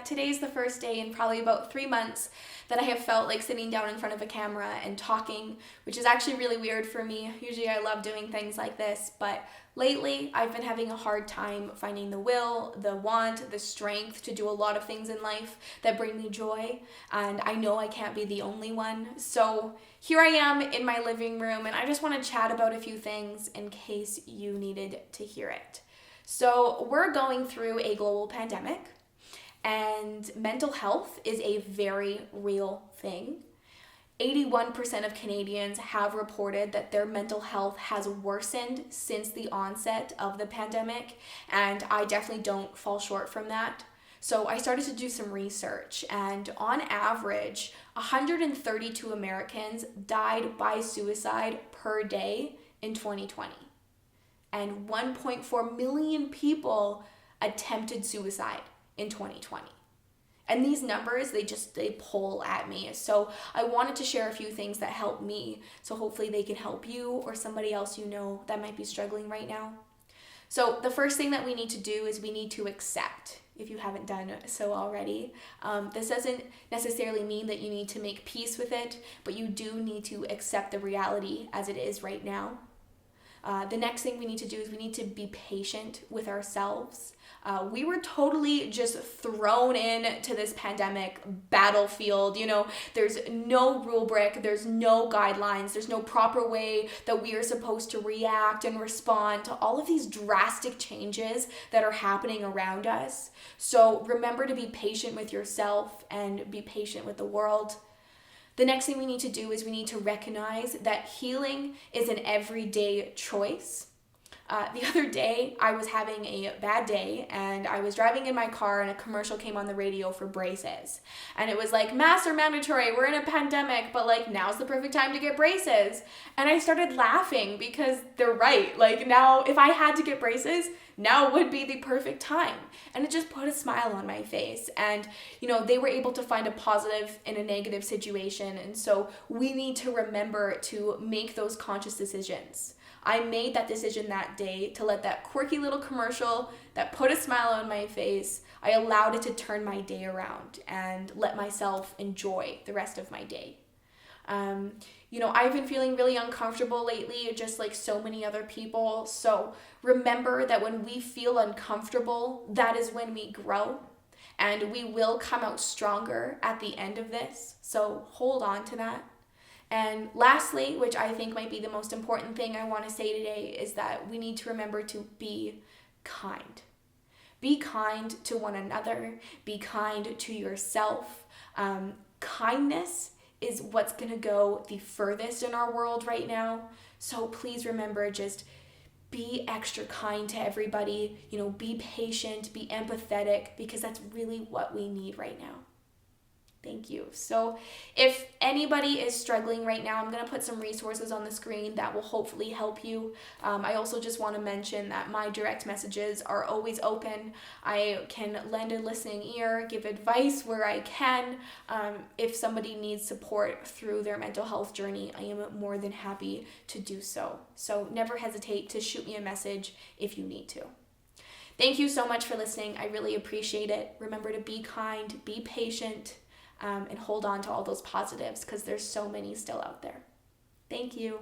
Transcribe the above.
today's the first day in probably about 3 months that I have felt like sitting down in front of a camera and talking, which is actually really weird for me. Usually I love doing things like this, but lately I've been having a hard time finding the will, the want, the strength to do a lot of things in life that bring me joy, and I know I can't be the only one. So here I am in my living room, and I just want to chat about a few things in case you needed to hear it. So we're going through a global pandemic, and mental health is a very real thing. 81% of Canadians have reported that their mental health has worsened since the onset of the pandemic, and I definitely don't fall short from that. So I started to do some research, and on average, 132 Americans died by suicide per day in 2020. And 1.4 million people attempted suicide in 2020. And these numbers, they pull at me. So I wanted to share a few things that helped me. So hopefully they can help you or somebody else you know that might be struggling right now. So the first thing that we need to do is we need to accept, if you haven't done so already. This doesn't necessarily mean that you need to make peace with it, but you do need to accept the reality as it is right now. The next thing we need to do is we need to be patient with ourselves. We were totally just thrown into this pandemic battlefield. There's no rule book, there's no guidelines, there's no proper way that we are supposed to react and respond to all of these drastic changes that are happening around us. So remember to be patient with yourself and be patient with the world. The next thing we need to do is we need to recognize that healing is an everyday choice. The other day, I was having a bad day, and I was driving in my car, and a commercial came on the radio for braces. And it was like, masks are mandatory, we're in a pandemic, but now's the perfect time to get braces. And I started laughing because they're right. Now, if I had to get braces, now would be the perfect time. And it just put a smile on my face. And, they were able to find a positive in a negative situation. And so we need to remember to make those conscious decisions. I made that decision that day to let that quirky little commercial that put a smile on my face, I allowed it to turn my day around and let myself enjoy the rest of my day. I've been feeling really uncomfortable lately, just like so many other people. So remember that when we feel uncomfortable, that is when we grow, and we will come out stronger at the end of this. So hold on to that. And lastly, which I think might be the most important thing I want to say today, is that we need to remember to be kind. Be kind to one another. Be kind to yourself. Kindness is what's going to go the furthest in our world right now. So please remember, just be extra kind to everybody. Be patient, be empathetic, because that's really what we need right now. Thank you. So if anybody is struggling right now, I'm going to put some resources on the screen that will hopefully help you. I also just want to mention that my direct messages are always open. I can lend a listening ear, give advice where I can. If somebody needs support through their mental health journey, I am more than happy to do so. So never hesitate to shoot me a message if you need to. Thank you so much for listening. I really appreciate it. Remember to be kind, be patient, and hold on to all those positives, because there's so many still out there. Thank you.